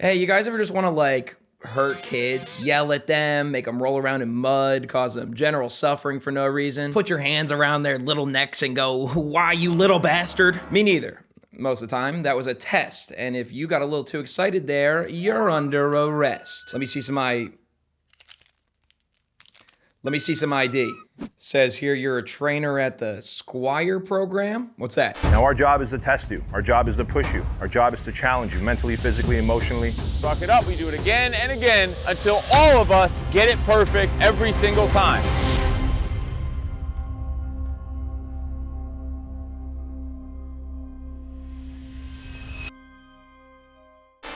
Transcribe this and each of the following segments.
Hey, you guys ever just want to like hurt kids, yell at them, make them roll around in mud, cause them general suffering for no reason? Put your hands around their little necks and go, "Why, you little bastard?" Me neither. Most of the time, that was a test, and if you got a little too excited there, you're under arrest. Let me see some ID. Says here you're a trainer at the Squire program? What's that? Now our job is to test you. Our job is to push you. Our job is to challenge you mentally, physically, emotionally. Fuck it up, we do it again and again until all of us get it perfect every single time.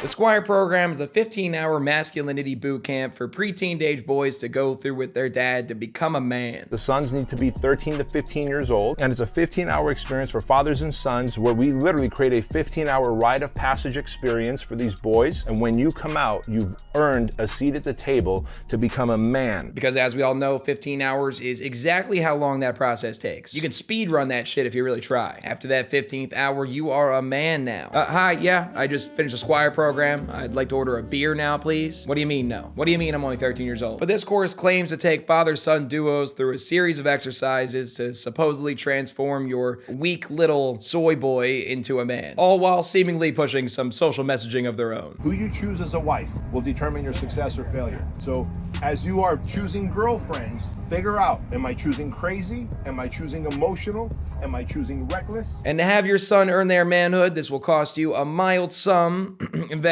The Squire program is a 15-hour masculinity boot camp for preteen-age boys to go through with their dad to become a man. The sons need to be 13 to 15 years old, and it's a 15-hour experience for fathers and sons where we literally create a 15-hour rite of passage experience for these boys. And when you come out, you've earned a seat at the table to become a man. Because as we all know, 15 hours is exactly how long that process takes. You can speed run that shit if you really try. After that 15th hour, you are a man now. Hi, yeah, I just finished the Squire program. I'd like to order a beer now, please. What do you mean no? What do you mean I'm only 13 years old? But this course claims to take father-son duos through a series of exercises to supposedly transform your weak little soy boy into a man, all while seemingly pushing some social messaging of their own. Who you choose as a wife will determine your success or failure. So as you are choosing girlfriends, figure out, am I choosing crazy? Am I choosing emotional? Am I choosing reckless? And to have your son earn their manhood, this will cost you a mild sum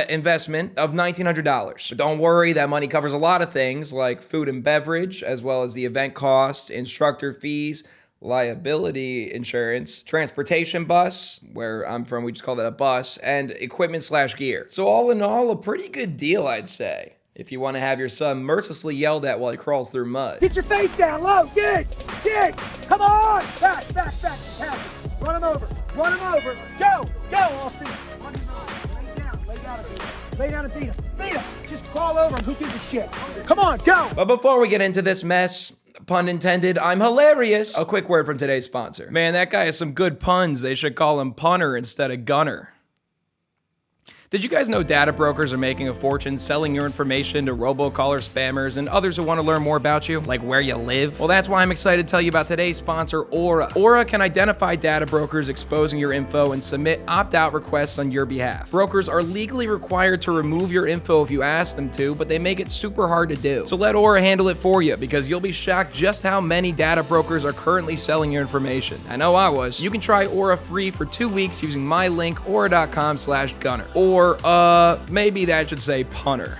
investment of $1,900. But don't worry, that money covers a lot of things like food and beverage, as well as the event costs, instructor fees, liability insurance, transportation bus, where I'm from, we just call that a bus, and equipment/gear. So all in all, a pretty good deal, I'd say, if you want to have your son mercilessly yelled at while he crawls through mud. Get your face down, low, dig, come on, back, run him over, go, Austin. Lay down and beat him, just crawl over him, who gives a shit? Come on, go. But before we get into this mess, pun intended, I'm hilarious. A quick word from today's sponsor. Man, that guy has some good puns. They should call him Punter instead of Gunner. Did you guys know data brokers are making a fortune selling your information to robocaller spammers and others who want to learn more about you, like where you live? Well, that's why I'm excited to tell you about today's sponsor, Aura. Aura can identify data brokers exposing your info and submit opt-out requests on your behalf. Brokers are legally required to remove your info if you ask them to, but they make it super hard to do. So let Aura handle it for you, because you'll be shocked just how many data brokers are currently selling your information. I know I was. You can try Aura free for 2 weeks using my link, aura.com/gunner. Or maybe that should say punter.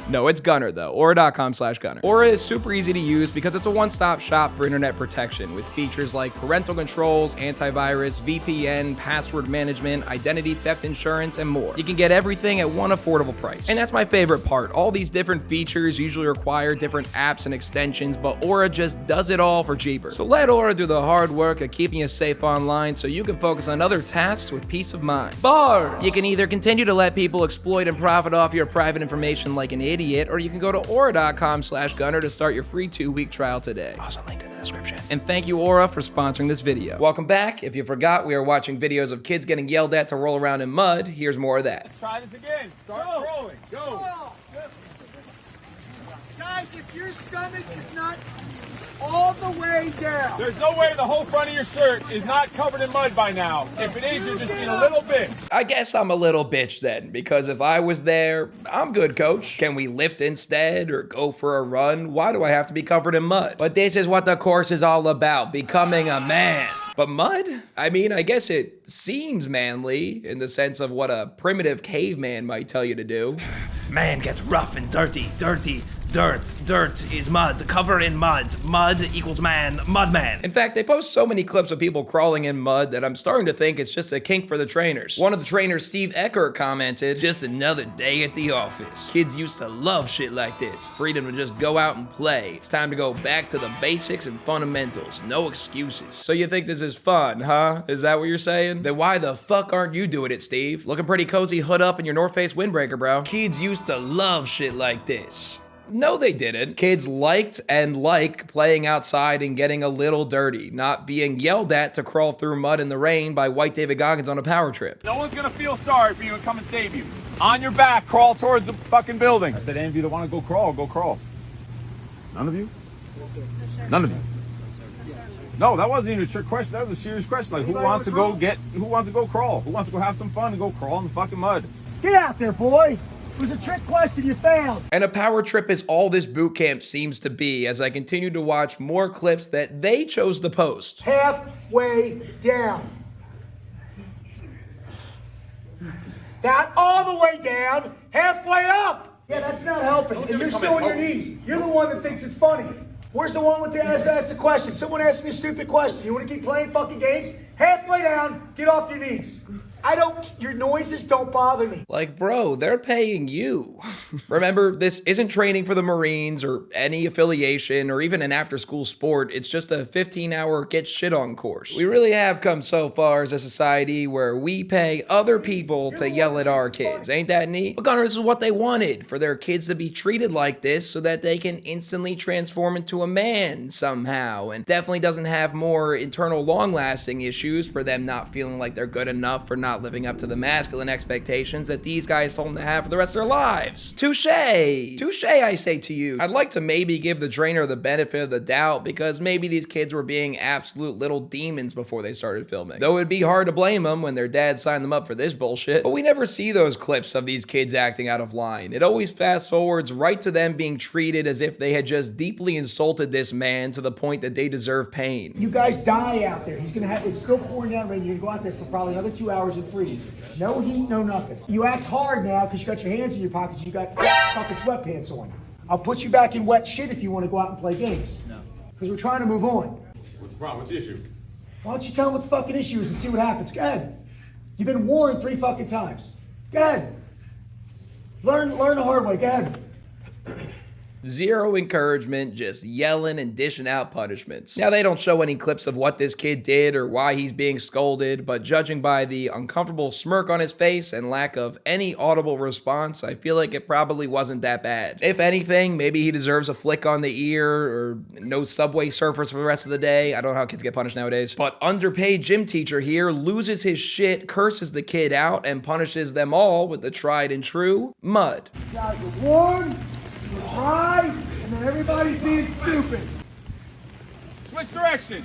No, it's Gunner though, aura.com/gunner. Aura is super easy to use because it's a one-stop shop for internet protection with features like parental controls, antivirus, VPN, password management, identity theft insurance, and more. You can get everything at one affordable price. And that's my favorite part. All these different features usually require different apps and extensions, but Aura just does it all for cheaper. So let Aura do the hard work of keeping you safe online so you can focus on other tasks with peace of mind. Bars! You can either continue to let people exploit and profit off your private information like an idiot, or you can go to aura.com/gunner to start your free 2-week trial today. Also linked in the description. And thank you, Aura, for sponsoring this video. Welcome back. If you forgot, we are watching videos of kids getting yelled at to roll around in mud. Here's more of that. Let's try this again. Start rolling. Go. Guys, if your stomach is not all the way down. There's no way the whole front of your shirt is not covered in mud by now. If it is, you're just being a little bitch. I guess I'm a little bitch then, because if I was there, I'm good, coach. Can we lift instead or go for a run? Why do I have to be covered in mud? But this is what the course is all about, becoming a man. But mud? I mean, I guess it seems manly in the sense of what a primitive caveman might tell you to do. Man gets rough and dirty. Dirt is mud, cover in mud. Mud equals man, mud man. In fact, they post so many clips of people crawling in mud that I'm starting to think it's just a kink for the trainers. One of the trainers, Steve Eckert, commented, "Just another day at the office. Kids used to love shit like this. Freedom to just go out and play. It's time to go back to the basics and fundamentals. No excuses." So you think this is fun, huh? Is that what you're saying? Then why the fuck aren't you doing it, Steve? Looking pretty cozy hood up in your North Face windbreaker, bro. Kids used to love shit like this. No, they didn't. Kids liked and like playing outside and getting a little dirty, not being yelled at to crawl through mud in the rain by white David Goggins on a power trip. No one's gonna feel sorry for you and come and save you. On your back, crawl towards the fucking building. I said, any of you that want to go crawl, go crawl. None of you? None of you? No, that wasn't even a trick question. That was a serious question. Like, who wants to go crawl? Who wants to go have some fun and go crawl in the fucking mud? Get out there, boy. It was a trick question you failed. And a power trip is all this boot camp seems to be as I continue to watch more clips that they chose to post. Halfway down. Not all the way down, halfway up. Yeah, that's not helping. And you're still on your knees. You're the one that thinks it's funny. Where's the one with the ask the question? Someone asked me a stupid question. You want to keep playing fucking games? Halfway down, get off your knees. Your noises don't bother me. Like, bro, they're paying you. Remember, this isn't training for the Marines or any affiliation or even an after-school sport. It's just a 15-hour get shit on course. We really have come so far as a society where we pay other people to yell at our kids. Ain't that neat? But Gunnar, this is what they wanted, for their kids to be treated like this so that they can instantly transform into a man somehow, and definitely doesn't have more internal long-lasting issues for them not feeling like they're good enough for not living up to the masculine expectations that these guys told them to have for the rest of their lives. Touche! Touche, I say to you. I'd like to maybe give the trainer the benefit of the doubt because maybe these kids were being absolute little demons before they started filming. Though it'd be hard to blame them when their dad signed them up for this bullshit. But we never see those clips of these kids acting out of line. It always fast forwards right to them being treated as if they had just deeply insulted this man to the point that they deserve pain. You guys die out there. It's still pouring down rain. You're gonna go out there for probably another 2 hours and freeze. No heat, no nothing. You act hard now because you got your hands in your pockets. You got fucking sweatpants on. I'll put you back in wet shit if you want to go out and play games. No. Because we're trying to move on. What's the problem? What's the issue? Why don't you tell them what the fucking issue is and see what happens? Go ahead. You've been warned 3 fucking times. Go ahead. Learn the hard way. Go ahead. Zero encouragement, just yelling and dishing out punishments. Now, they don't show any clips of what this kid did or why he's being scolded, but judging by the uncomfortable smirk on his face and lack of any audible response, I feel like it probably wasn't that bad. If anything, maybe he deserves a flick on the ear or no Subway surfers for the rest of the day. I don't know how kids get punished nowadays. But underpaid gym teacher here loses his shit, curses the kid out, and punishes them all with the tried and true mud. You guys are warned. You try, and then everybody's being stupid. Switch direction.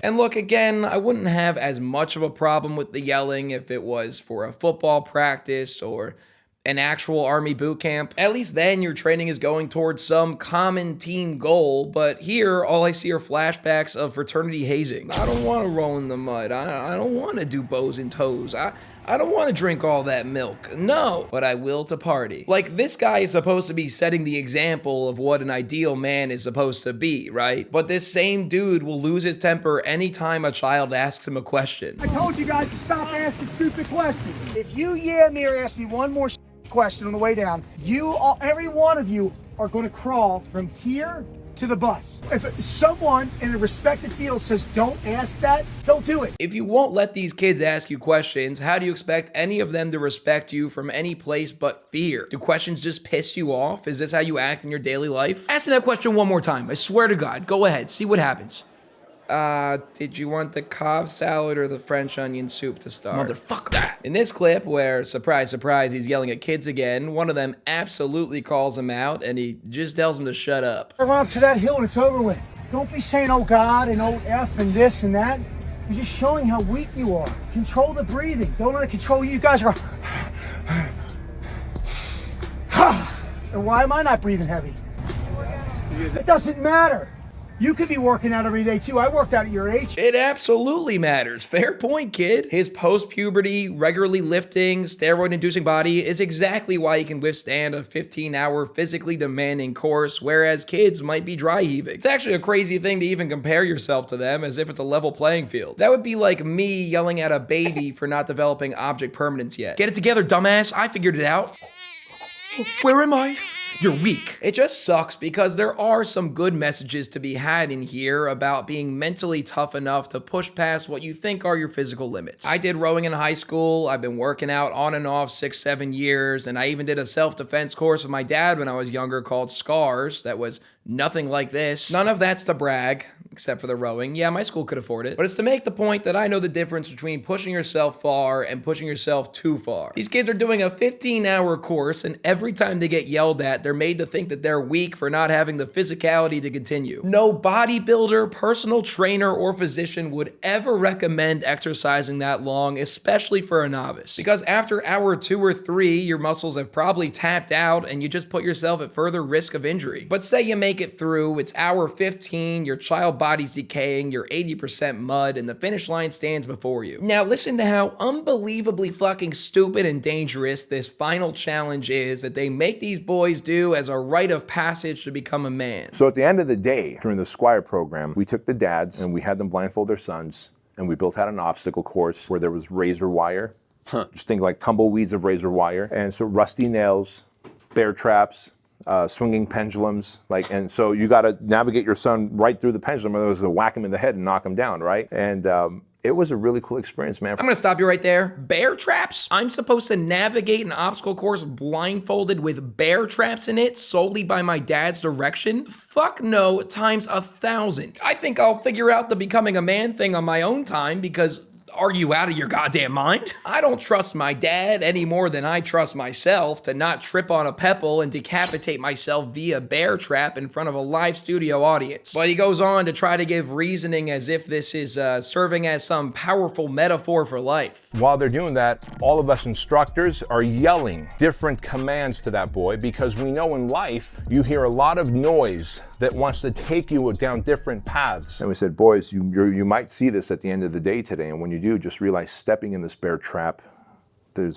And look, again, I wouldn't have as much of a problem with the yelling if it was for a football practice or an actual Army boot camp. At least then your training is going towards some common team goal, but here all I see are flashbacks of fraternity hazing. I don't want to roll in the mud. I don't want to do bows and toes. I don't want to drink all that milk. No, but I will to party. Like, this guy is supposed to be setting the example of what an ideal man is supposed to be, right? But this same dude will lose his temper anytime a child asks him a question. I told you guys to stop asking stupid questions. If you me or ask me one more question on the way down, every one of you are going to crawl from here to the bus. If someone in a respected field says don't ask that, don't do it. If you won't let these kids ask you questions, how do you expect any of them to respect you from any place but fear? Do questions just piss you off? Is this how you act in your daily life? Ask me that question one more time. I swear to God. Go ahead. See what happens. Did you want the Cobb salad or the French onion soup to start? Motherfucker. In this clip where, surprise, surprise, he's yelling at kids again, one of them absolutely calls him out and he just tells him to shut up. I run up to that hill and it's over with. Don't be saying, oh God, and oh F and this and that. You're just showing how weak you are. Control the breathing. Don't let it control you. You guys are... And why am I not breathing heavy? It doesn't matter. You could be working out every day too. I worked out at your age. It absolutely matters. Fair point, kid. His post-puberty, regularly lifting, steroid-inducing body is exactly why he can withstand a 15-hour physically demanding course, whereas kids might be dry heaving. It's actually a crazy thing to even compare yourself to them as if it's a level playing field. That would be like me yelling at a baby for not developing object permanence yet. Get it together, dumbass. I figured it out. Where am I? You're weak. It just sucks because there are some good messages to be had in here about being mentally tough enough to push past what you think are your physical limits. I did rowing in high school. I've been working out on and off 6-7 years, and I even did a self-defense course with my dad when I was younger called Scars that was nothing like this. None of that's to brag. except for the rowing. Yeah, my school could afford it. But it's to make the point that I know the difference between pushing yourself far and pushing yourself too far. These kids are doing a 15-hour course, and every time they get yelled at, they're made to think that they're weak for not having the physicality to continue. No bodybuilder, personal trainer, or physician would ever recommend exercising that long, especially for a novice. Because after hour 2 or 3, your muscles have probably tapped out and you just put yourself at further risk of injury. But say you make it through, it's hour 15, your child body's decaying, you're 80% mud, and the finish line stands before you. Now listen to how unbelievably fucking stupid and dangerous this final challenge is that they make these boys do as a rite of passage to become a man. So at the end of the day, during the Squire program, we took the dads and we had them blindfold their sons, and we built out an obstacle course where there was razor wire. Just think like tumbleweeds of razor wire. And so rusty nails, bear traps, swinging pendulums, and so you got to navigate your son right through the pendulum, otherwise to whack him in the head and knock him down, right? And it was a really cool experience, man. I'm gonna stop you right there. Bear traps? I'm supposed to navigate an obstacle course blindfolded with bear traps in it solely by my dad's direction? Fuck no, times 1,000. I think I'll figure out the becoming a man thing on my own time, because are you out of your goddamn mind? I don't trust my dad any more than I trust myself to not trip on a pebble and decapitate myself via bear trap in front of a live studio audience. But he goes on to try to give reasoning as if this is serving as some powerful metaphor for life. While they're doing that, all of us instructors are yelling different commands to that boy, because we know in life you hear a lot of noise that wants to take you down different paths. And we said, boys, you might see this at the end of the day today, and when you do, just realize stepping in this bear trap,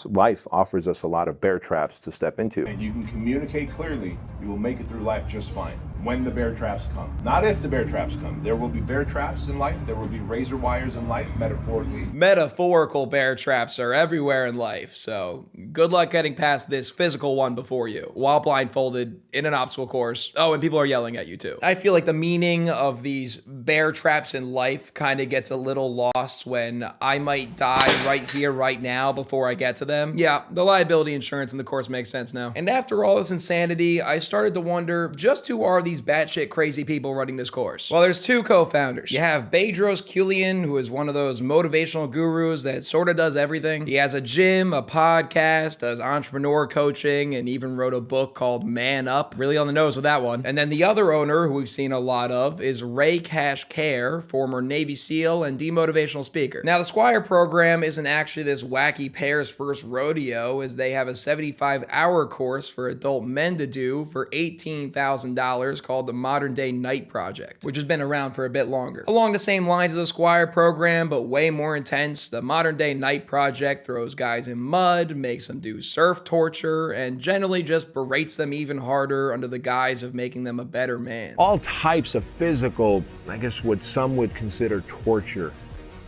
life offers us a lot of bear traps to step into. And you can communicate clearly, you will make it through life just fine. When the bear traps come. Not if the bear traps come. There will be bear traps in life. There will be razor wires in life, metaphorically. Metaphorical bear traps are everywhere in life, so good luck getting past this physical one before you, while blindfolded in an obstacle course. Oh, and people are yelling at you too. I feel like the meaning of these bear traps in life kind of gets a little lost when I might die right here, right now, before I get to them. Yeah, the liability insurance in the course makes sense now. And after all this insanity, I started to wonder, just who are these batshit crazy people running this course? Well, there's 2 co-founders. You have Bootcamp, who is one of those motivational gurus that sort of does everything. He has a gym, a podcast, does entrepreneur coaching, and even wrote a book called Man Up. Really on the nose with that one. And then the other owner, who we've seen a lot of, is Ray Cash Care, former Navy SEAL and demotivational speaker. Now, the Squire program isn't actually this wacky pair's first rodeo, as they have a 75-hour course for adult men to do for $18,000 called the Modern Day Night Project, which has been around for a bit longer. Along the same lines of the Squire program, but way more intense, the Modern Day Night Project throws guys in mud, makes them do surf torture, and generally just berates them even harder under the guise of making them a better man. All types of physical, I guess what some would consider torture,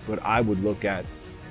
but I would look at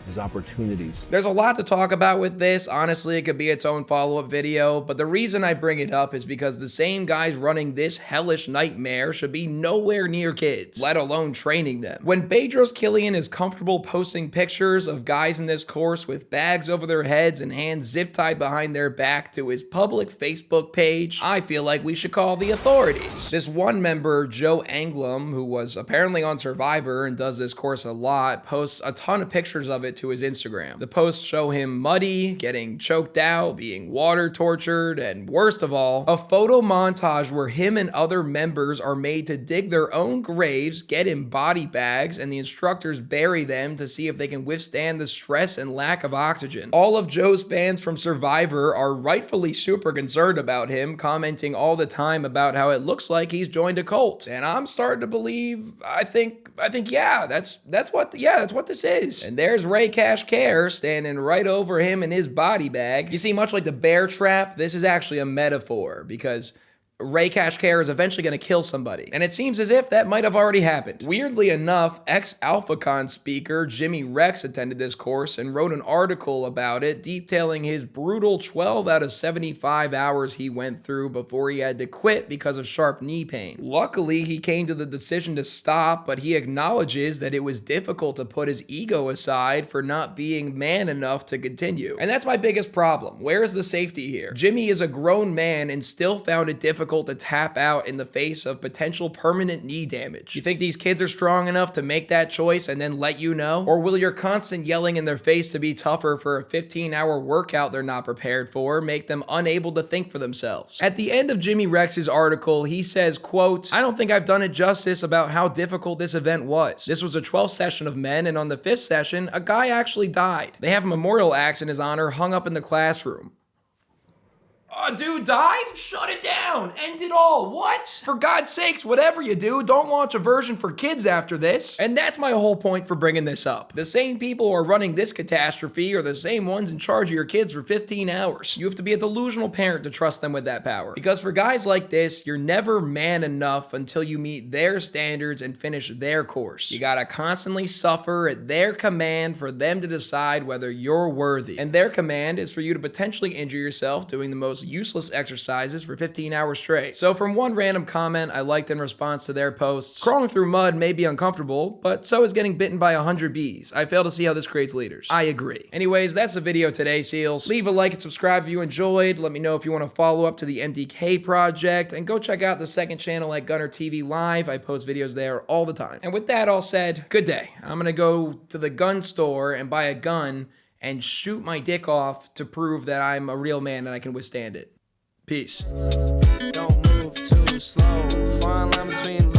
as opportunities. There's a lot to talk about with this. Honestly, it could be its own follow-up video, but the reason I bring it up is because the same guys running this hellish nightmare should be nowhere near kids, let alone training them. When Bootcamp Killian is comfortable posting pictures of guys in this course with bags over their heads and hands zip-tied behind their back to his public Facebook page, I feel like we should call the authorities. This one member, Joe Anglum, who was apparently on Survivor and does this course a lot, posts a ton of pictures of it to his Instagram. The posts show him muddy, getting choked out, being water tortured, and worst of all, a photo montage where him and other members are made to dig their own graves, get in body bags, and the instructors bury them to see if they can withstand the stress and lack of oxygen. All of Joe's fans from Survivor are rightfully super concerned about him, commenting all the time about how it looks like he's joined a cult. And I'm starting to believe, I think yeah, that's what this is. And there's Ray Cash Care standing right over him in his body bag. You see, much like the bear trap, this is actually a metaphor, because Ray Cash Care is eventually going to kill somebody. And it seems as if that might have already happened. Weirdly enough, ex-AlphaCon speaker Jimmy Rex attended this course and wrote an article about it detailing his brutal 12 out of 75 hours he went through before he had to quit because of sharp knee pain. Luckily, he came to the decision to stop, but he acknowledges that it was difficult to put his ego aside for not being man enough to continue. And that's my biggest problem. Where is the safety here? Jimmy is a grown man and still found it difficult difficult to tap out in the face of potential permanent knee damage? You think these kids are strong enough to make that choice and then let you know? Or will your constant yelling in their face to be tougher for a 15-hour workout they're not prepared for make them unable to think for themselves? At the end of Jimmy Rex's article, he says, quote, "I don't think I've done it justice about how difficult this event was. This was a 12th session of men, and on the 5th session, a guy actually died. They have a memorial axe in his honor hung up in the classroom." A dude died? Shut it down. End it all. What? For God's sakes, whatever you do, don't launch a version for kids after this. And that's my whole point for bringing this up. The same people who are running this catastrophe are the same ones in charge of your kids for 15 hours. You have to be a delusional parent to trust them with that power. Because for guys like this, you're never man enough until you meet their standards and finish their course. You gotta constantly suffer at their command for them to decide whether you're worthy. And their command is for you to potentially injure yourself doing the most useless exercises for 15 hours straight. So from one random comment I liked in response to their posts, crawling through mud may be uncomfortable, but so is getting bitten by 100 bees. I fail to see how this creates leaders. I agree. Anyways, that's the video today, SEALs. Leave a like and subscribe if you enjoyed. Let me know if you want to follow up to the MDK project, and go check out the second channel at GunnarTV Live. I post videos there all the time. And with that all said, good day. I'm gonna go to the gun store and buy a gun and shoot my dick off to prove that I'm a real man and I can withstand it. Peace. Don't move too slow. Fine line between